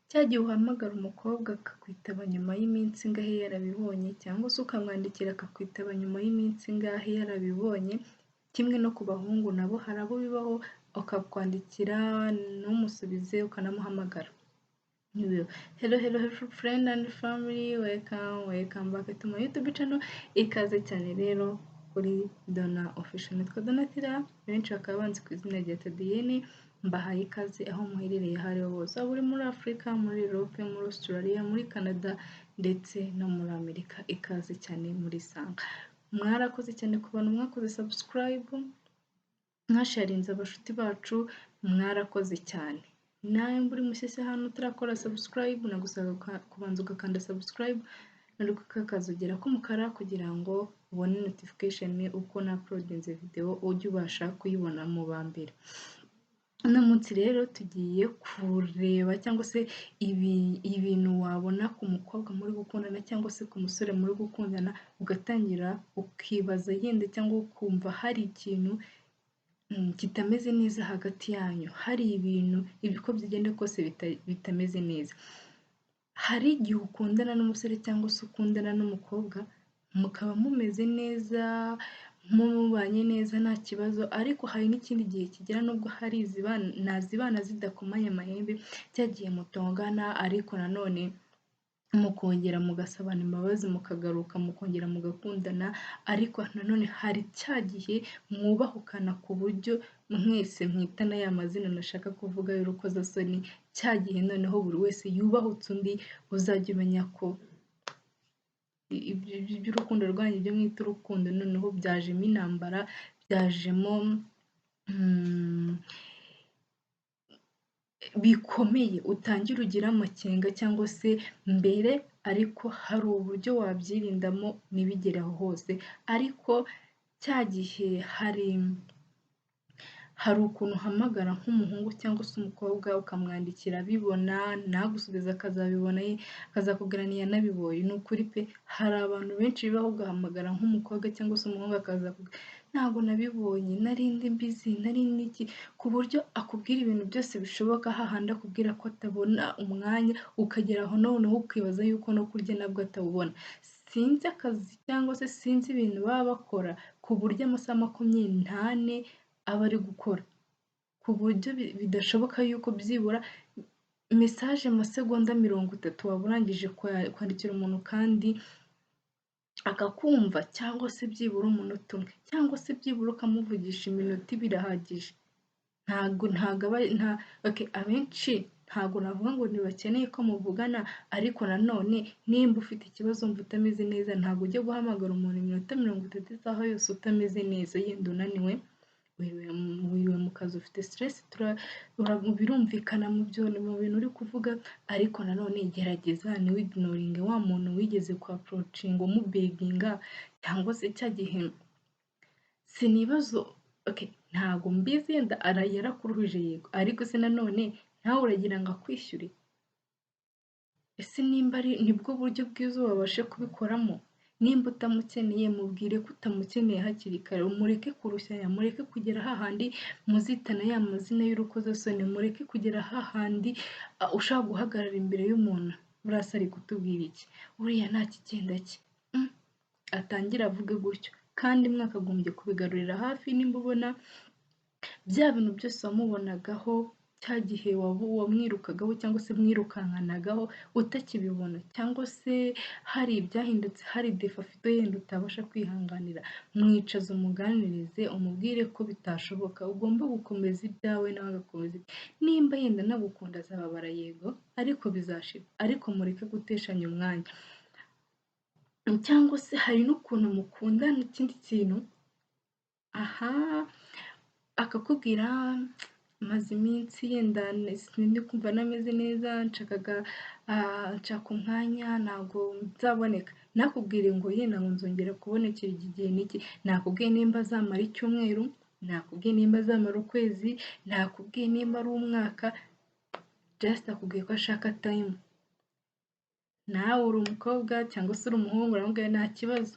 cya gihe uhamagara umukobwa akakwitaba nyuma y'iminsi ingahe yarabibonye, cyangwa se ukamwandikira akakwitaba nyuma y'iminsi ingahe yarabibonye, kimwe no ku bahungu nabo hari abo bibaho ukakwandikira ntumusubize ukanamuhamagara. Hello friend and family, welcome back to my YouTube channel. Ikaze cyane rero kuri Dona Official. Nitwa Donatira, benshi bakaba banzi ku izina rya Tadiyeni. Mbahaye ikaze aho muherereye aho ariho hose, waba uri muri Afurika, muri Europe, muri Australia, muri Canada ndetse no muri Amerika. Ikaze cyane muri Sanga. Mwarakoze cyane ku bantu mwakoze subscribe, mwasharinze abashuti bacu, mwarakoze cyane. Nawe mburi mushyashya hano utarakora subscribe, nagusaba kubanza ugakanda subscribe nuko kakazogera k'umukara kugira ngo ubone notification uko na uploadinze video ujye ubasha kuyibona mu ba mbere. Uno munsi rero tugiye kureba cyangwa se ibintu wabona ku mukobwa muri gukundana cyangwa se ku musore muri gukundana, ugatangira ukibaza yenda cyangwa ukumva hari ikintu kitameze neza hagati yanyu, hari ibintu uko byagenda kose bitameze neza. Hari igihe ukundana n'umusore cyangwa se ukundana n'umukobwa mukaba mumeze neza, mubanye neza nta kibazo, ariko hari n'ikindi gihe kigera nubwo hari nazibana zidakomanya amahembe, cyagiye mutongana ariko nanone mukongera mugasabana imbabazi, mukagaruka mukongera mugakundana, ariko nanone hari cya gihe mwubahukana ku buryo mwese mwitana ya mazina nashaka kuvuga y'urukozasoni, cya gihe noneho buri wese yubahutse undi, uzajya umenya ko iby'urukundo rwanyu ibyo mwita urukundo noneho byajemo intambara, byajemo bikomeye, utangira ugira amakenga cyangwa se mbere, ariko hari uburyo wabyirindamo ntibigere aho hose. Ariko cya gihe hari ukuntu uhamagara nk'umuhungu cyangwa se umukobwa ukamwandikira abibona, nagusubiza akazabibona akazakubwira ntiyanabibonye. Ni ukuri pe, hari abantu benshi bibaho ugahamagara nk'umukobwa cyangwa se umuhungu akazakubwira ntabwo nabibonye, narindi mbizi, narindi iki, ku buryo akubwira ibintu byose bishoboka, hahandi akubwira ko atabona umwanya, ukagera aho noneho ukibaza yuko no kurya nabwo atawubona. Sinzi akazi cyangwa se sinzi ibintu baba bakora ku buryo amasaha 24 aba ari gukora, ku buryo bidashoboka yuko byibura message mu masegonda 30 waba urangije kwandikira umuntu kandi akakumva, cyangwa se byibura umunota umwe, cyangwa se byibura ukamuvugisha iminota 2 birahagije. Abenshi ntabwo navuga ngo ntibakeneye ko muvugana, ariko nanone nimba ufite ikibazo wumva utameze neza, ntabwo ujya guhamagara umuntu iminota 30 isaha yose utameze neza, yenda unaniwe, wiriwe mu kazi ufite stress, birumvikana mu bintu uri kuvuga, ariko nanone gerageza ntiwignoringe wa muntu wigeze ku approachinga umubeginga, cyangwa se cya gihe sinibazo. Ntabwo mbizi yenda yarakuruhije yego, ariko se nanone nawe uragira ngo akwishyure? Ese nimba ari nibwo buryo bwiza wabashe kubikoramo? Nimba utamukeneye mubwire ko utamukeneye hakiri kare, mureke kurushyanya, mureke kugera hahandi muzitana ya mazina y'urukozasoni, mureke kugera hahandi ushaka guhagarara imbere y'umuntu burasa ari kutubwira iki, uriya nta kigenda cye, atangira avuge gutyo, kandi mwakagombye kubigarurira hafi. Nimba ubona bya bintu byose wamubonagaho cya gihe wamwirukagaho cyangwa se mwirukankanagaho utakibibona, cyangwa se hari ibyahindutse, hari defa afite yenda utabasha kwihanganira, mwicaza umuganirize, umubwire ko bitashoboka, ugomba gukomeza ibyawe nawe agakomeza ibye. Nimba yenda nagukunda azababara yego, ariko bizashira, ariko mureke guteshanya umwanya. Cyangwa se hari n'ukuntu mukundana ikindi kintu, akakubwira maze iminsi yenda ndi kumva nameze neza, nshaka umwanya ntabwo nzaboneka, nakubwire ngo yenda ngo nzongera kubonekera igihe n'iki, nakubwiye nimba azamara icyumweru, nakubwiye nimba azamara ukwezi, nakubwiye nimba ari umwaka, just akubwiye ko ashaka time. Nawe uri umukobwa cyangwa se uri umuhungu, uramubwira nta kibazo,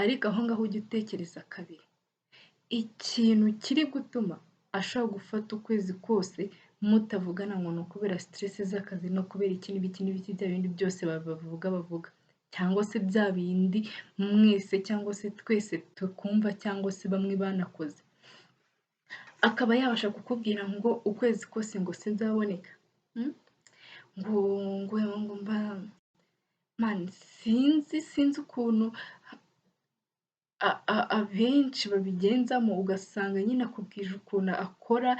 ariko aho ngaho ujya utekereza kabiri. Ikintu kiri gutuma ashobora gufata ukwezi kose mutavugana ngo ni ukubera stress z'akazi no kubera iki n'ibiki n'ibiki bya bindi byose bavuga cyangwa se bya bindi mwese cyangwa se twese tukumva cyangwa se bamwe banakoze, akaba yabasha kukubwira ngo ukwezi kose ngo sinzaboneka, ngo ngo mba mani sinzi ukuntu abenshi babigenzamo, ugasanga nyine akubwije ukuntu akora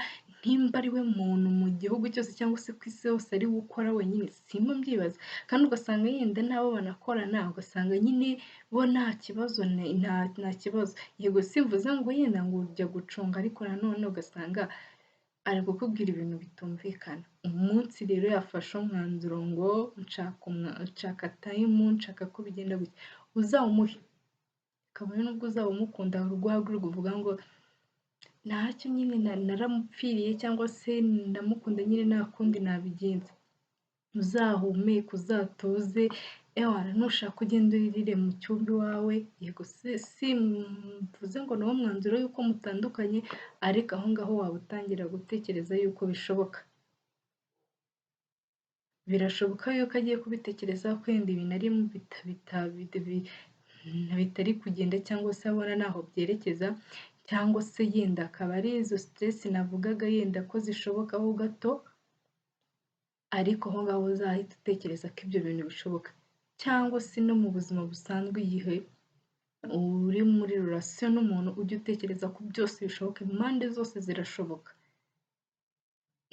nimba ari we muntu mu gihugu cyose cyangwa se ku isi hose ari we ukora wenyine, simba mbyibaza, kandi ugasanga yenda n'abo banakorana ugasanga nyine bo nta kibazo, nta kibazo, yego simvuze ngo yenda ngo ujya gucunga, ariko nanone ugasanga ari kukubwira ibintu bitumvikana. Umunsi rero yafashe umwanzuro ngo nshaka tayimu, nshaka ko bigenda gutya, uzawumuhe, kabone nubwo uzaba umukunda urwagwa uvuga ngo ntacyo nyine naramupfiriye cyangwa se ndamukunda nyine nta kundi nabigenza, uzahumeke uzatuze, ewana nushaka ugenda uririre mu cyumba iwawe, yego simvuze ngo ni wo mwanzuro yuko mutandukanye, ariko aho ngaho waba utangira gutekereza yuko bishoboka, birashoboka yuko agiye kubitekerezaho ko yenda ibintu arimo bitari kugenda cyangwa se abona ntaho byerekeza, cyangwa se yenda akaba ari izo stress navugaga yenda ko zishobokaho gato, ariko aho ngaho uzahita utekereza ko ibyo bintu bishoboka, cyangwa se no mu buzima busanzwe igihe uri muri relation n'umuntu ujye utekereza ko byose bishoboka, impande zose zirashoboka,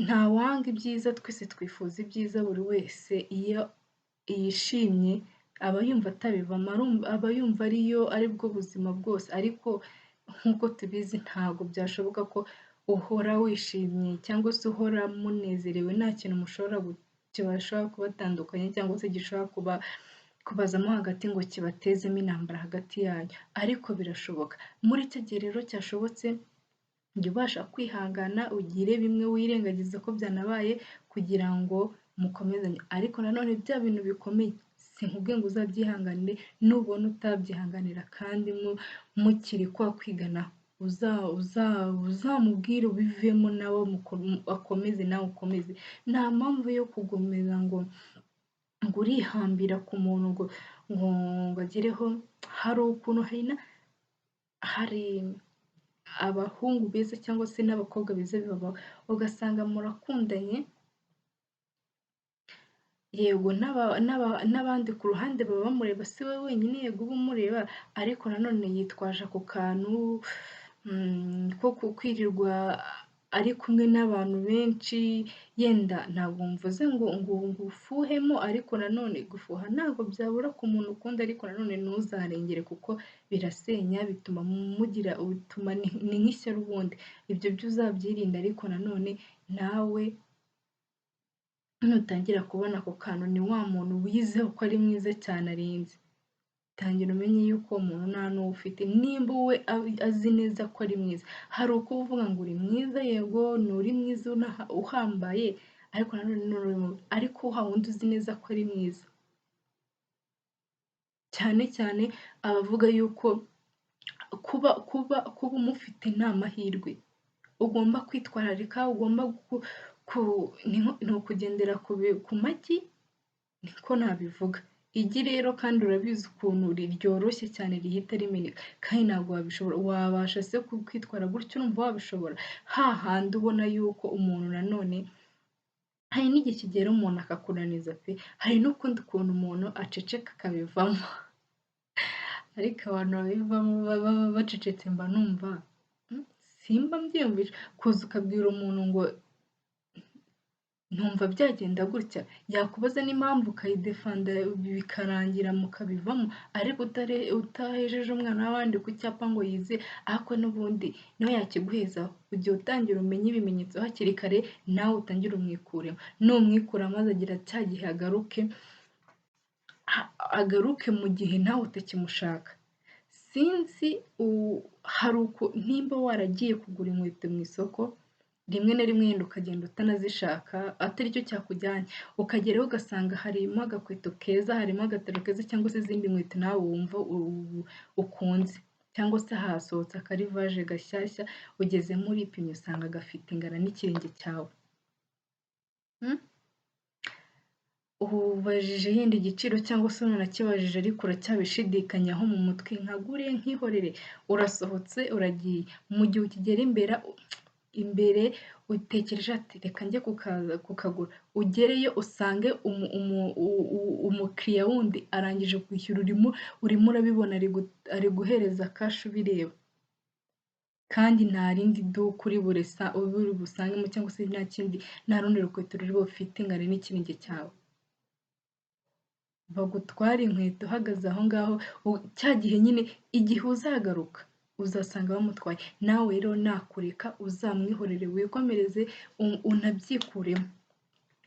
nta wanga ibyiza, twese twifuza ibyiza, buri wese iyo yishimye aba yumva atabivamo, aba yumva ari bwo buzima bwose, ariko nk'uko tubizi ntabwo byashoboka ko uhora wishimye cyangwa se uhora munezerewe, nta kintu kibashobora kubatandukanya cyangwa se gishobora kubazamo hagati ngo kibatezemo intambara hagati yanyu, ariko birashoboka. Muri icyo gihe rero cyashobotse, jya ubasha kwihangana ugire bimwe wirengagiza ko byanabaye kugira ngo mukomezanye, ariko nanone bya bintu bikomeye sinkubwiye ngo uzabyihanganire, nubona utabyihanganira kandi mukiri kwigana uzamubwire ubivemo nawe akomeze nawe ukomeze, nta mpamvu yo kugomeza ngo urihambira ku muntu ngo agereho. Hari ukuntu hari abahungu beza cyangwa se n'abakobwa beza bibabaho, ugasanga murakundanye, yego n'abandi ku ruhande baba bamureba, si we wenyine yego uba umureba, ariko nanone yitwaje ako kantu ko kwirirwa ari kumwe n'abantu benshi, yenda ntabwo mvuze ngo ufuhemo, ariko nanone gufuha ntabwo byabura ku muntu ukunda, ariko nanone ntuzarengere kuko birasenya, bituma ni nk'ishyari ubundi, ibyo byo uzabyirinda, ariko nanone nawe nutangira kubona ako kantu ni wa muntu wizeho ko ari mwiza cyane arenze, tangira umenye yuko uwo muntu nta n'uwo ufite, nimba we azi neza ko ari mwiza, hari uko uvuga ngo uri mwiza, yego nturi mwiza uhambaye, ariko nanone ariko wa wundi uzi neza ko ari mwiza, cyane cyane abavuga yuko kuba umufite ni amahirwe, ugomba kwitwararika, ugomba ni ukugendera ku magi, niko nabivuga, igi rero kandi urabizi ukuntu ryoroshye cyane rihita rimeneka, kandi ntabwo wabishobora, wabasha se kwitwara gutyo urumva wabishobora, hahandi ubona yuko umuntu nanone hari n'igihe kigera umuntu akakunaniza pe, hari n'ukundi kuntu umuntu aceceka akabivamo, ariko abantu babivamo baba bacecetse mba numva simba mbyiyumvisha, kuza ukabwira umuntu ngo ntumva byagenda gutya, yakubaza n'impamvu ukayidefanda bikarangira mukabivamo, ariko utahejeje umwana w'abandi ku cyapa ngo yize, ariko n'ubundi niwe yakiguheza, ujye utangira umenye ibimenyetso hakiri kare, nawe utangire umwikuremo, numwikura maze agira cya gihe agaruke mu gihe nawe utakimushaka. Sinzi hari nimba waragiye kugura inkweto mu isoko, rimwe na rimwe yenda ukagenda utanazishaka atari cyo cyakujyanye, ukageraho ugasanga harimo agakweto keza, harimo agataro keza, cyangwa se izindi nkweto nawe wumva ukunze, cyangwa se hasohotse akarivaje gashyashya, ugezemo uripimye usanga gafite ingana n'ikirenge cyawe, ubajije yenda igiciro cyangwa se unanakibajije ariko uracyabishidikanyaho mu mutwe nkagure nkihorere, urasohotse uragiye, mu gihe ukigera imbere utekereje ati reka njye kukagura, ugereyo usange umukiriya wundi arangije kwishyura, urimo urabibona ari guhereza kashi ubireba, kandi nta rindi duka uri busangemo cyangwa se nta rundi rukweto ruri bufitingane n'ikirenge cyawe, bagutwara inkweto uhagaze aho ngaho, cya gihe nyine igihe uzagaruka uzasanga bamutwaye, nawe rero nakureka uzamwihorere wikomereze unabyikuremo,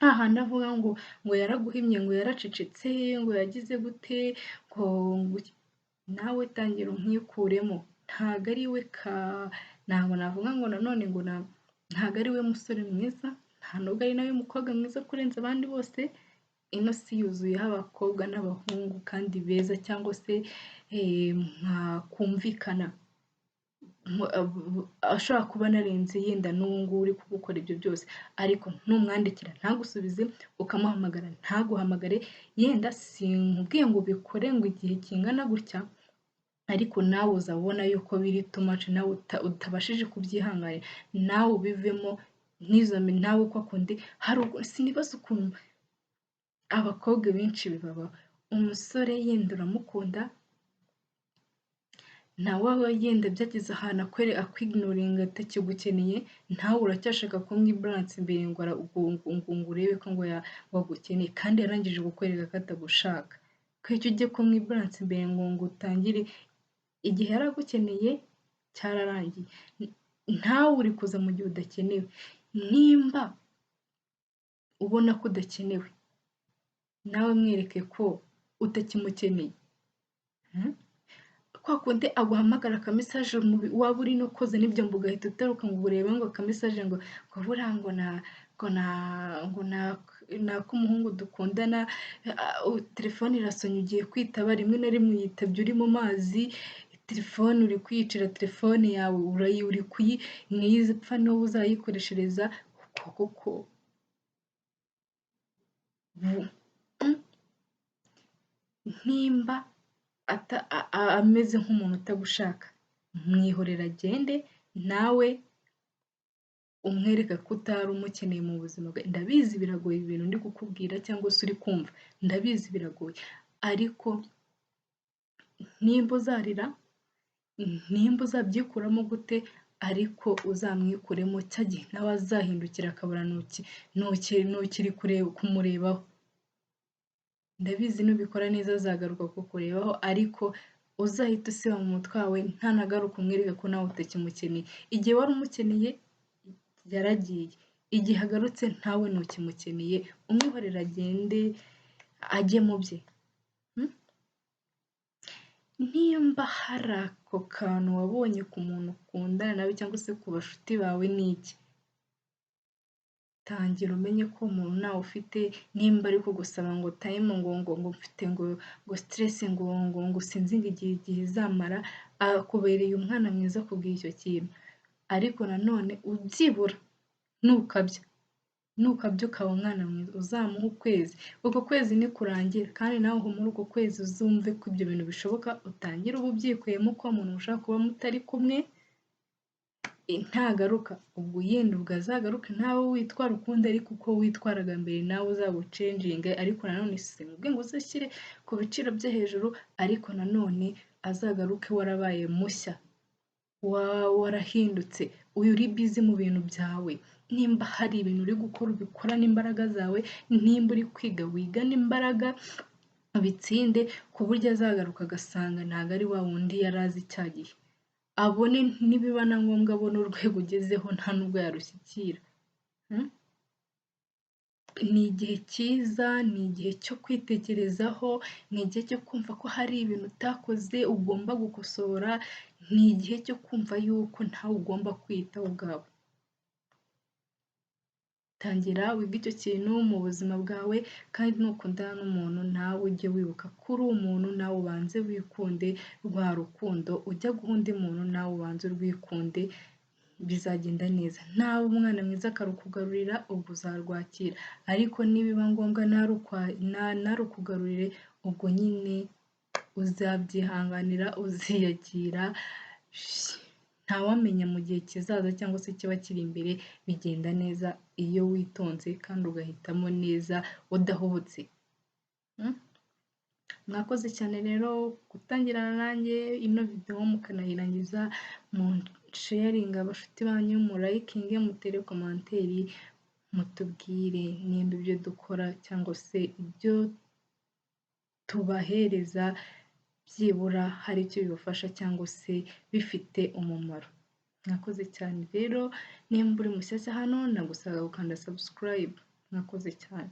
hahandi avuga ngo yaraguhimye, ngo yaracecetse, ngo yagize gute, ngo nawe tangira umwikuremo, ntabwo ari we ntabwo navuga ngo nanone ngo ntabwo ari we musore mwiza, nta nubwo ari nawe mukobwa mwiza kurenza abandi bose, ino si yuzuyeho abakobwa n'abahungu kandi beza cyangwa se kumvikana, ashobora kuba anarenze yenda n'uwo nguwo uri kugukora ibyo byose, ariko numwandikira ntagusubize, ukamuhamagara ntaguhamagare, yenda sinkubwiye ngo ubikore ngo igihe kingana gutya, ariko nawe uzabona yuko biri too much, nawe utabashije kubyihanganira, nawe ubivemo, ntizame nawe uko akundi, sinibaza ukuntu abakobwa benshi bibabaho, umusore yenda uramukunda, nawe yenda byageze ahantu akwignoringa atakigukeneye, nawe uracyashaka kumwibaransa imbere ngo urebe ko ngo wagukeneye, kandi yarangije kukwereka ko atagushaka, ko icyo ugiye kumwibaransa imbere ngo utangire, igihe yari agukeneye cyararangiye, ntawe uri kuza mu gihe udakenewe, nimba ubona ko udakenewe nawe mwereke ko utakimukeneye, kwa kundi aguhamagara akamesaje waba uri no koza n'ibyombo ugahita utaruka ngo urebe ngo akamesaje ngo buriya ngo ni ak'umuhungu dukundana, telefone irasonye ugiye kwitaba, rimwe na rimwe uyitabye uri mu mazi, telefone uri kwiyicira telefone yawe, uri ntizipfa n'uwo uzayikoreshereza, kuko nimba ameze nk'umuntu utagushaka, mwihorera agende, nawe umwereka ko utari umukeneye mu buzima bwawe, ndabizi biragoye ibintu ndi kukubwira cyangwa se uri kumva, ndabizi biragoye, ariko nimba uzarira, nimba uzabyikuramo gute, ariko uzamwikuremo, cya gihe nawe azahindukira akabura ntukiri kumurebaho, ndabizi nubikora neza azagaruka kukurebaho, ariko uzahita usiba mu mutwe wawe ntanagaruka umwereke ko nawe utakimukeneye, igihe wari umukeneye yaragiye, igihe agarutse ntawe ntukimukeneye, umwihorere agende ajye mu bye, nimba hari ako kantu wabonye ku muntu ukundana nawe cyangwa se ku bashuti bawe ni iki, tangira umenye ko umuntu nawe ufite, nimba ari kugusaba ngo time ngo mfite ngo stress ngo sinzi ngo igihe izamara, akubereye umwana mwiza kubwira icyo kintu, ariko nanone ubyibura nukabya ukaba umwana mwiza, uzamuha ukwezi, uko kwezi nikurangira kandi nawe muri uko kwezi uzumve ko ibyo bintu bishoboka, utangire uba ubyikuyemo ko umuntu mushaka kuba mutari kumwe, ntagaruka ubwo yenda ubwo azagaruke nawe witwara ukundi, ariko uko witwaraga mbere nawe uzabucenjinge, ariko nanone sinkubwiye ngo uzashyire ku biciro byo hejuru, ariko nanone azagaruke warabaye mushya, warahindutse, uri busy mu bintu byawe, nimba hari ibintu uri gukora ubikorana imbaraga zawe, nimba uri kwiga wigana imbaraga ubitsinde, ku buryo azagaruka agasanga ntabwo ari wa wundi yari azi cya gihe, abone nibiba na ngombwa abone urwego ugezeho nta nubwo yarushyikira, ni igihe cyiza, ni igihe cyo kwitekerezaho, ni igihe cyo kumva ko hari ibintu utakoze ugomba gukosora, ni igihe cyo kumva yuko ntawe ugomba kwiyitaho ubwawe, tangira wige icyo kintu mu buzima bwawe, kandi nukundana n'umuntu nawe ujye wibuka ko uri umuntu, nawe ubanze wikunde, rwa rukundo ujya guha undi muntu nawe ubanze urwikunde, bizagenda neza. Naba umwana mwiza akarukugarurira ubwo uzarwakira, ariko nibiba ngombwa ntarukugarurire ubwo nyine uzabyihanganira uziyakira, ntawamenya mu gihe kizaza cyangwa se kiba kiri imbere bigenda neza iyo witonze kandi ugahitamo neza udahubutse. Mwakoze cyane rero gutangirana nanjye ino video mukanayirangiza, sharinga abashuti banyu, murayikinge, mutere komanteri, mutubwire nimba ibyo dukora cyangwa se ibyo tubahereza byibura hari icyo bibafasha cyangwa se bifite umumaro. Mwakoze cyane rero, nimba uri mushyashya hano nagusaba gukanda subscribe. Mwakoze cyane.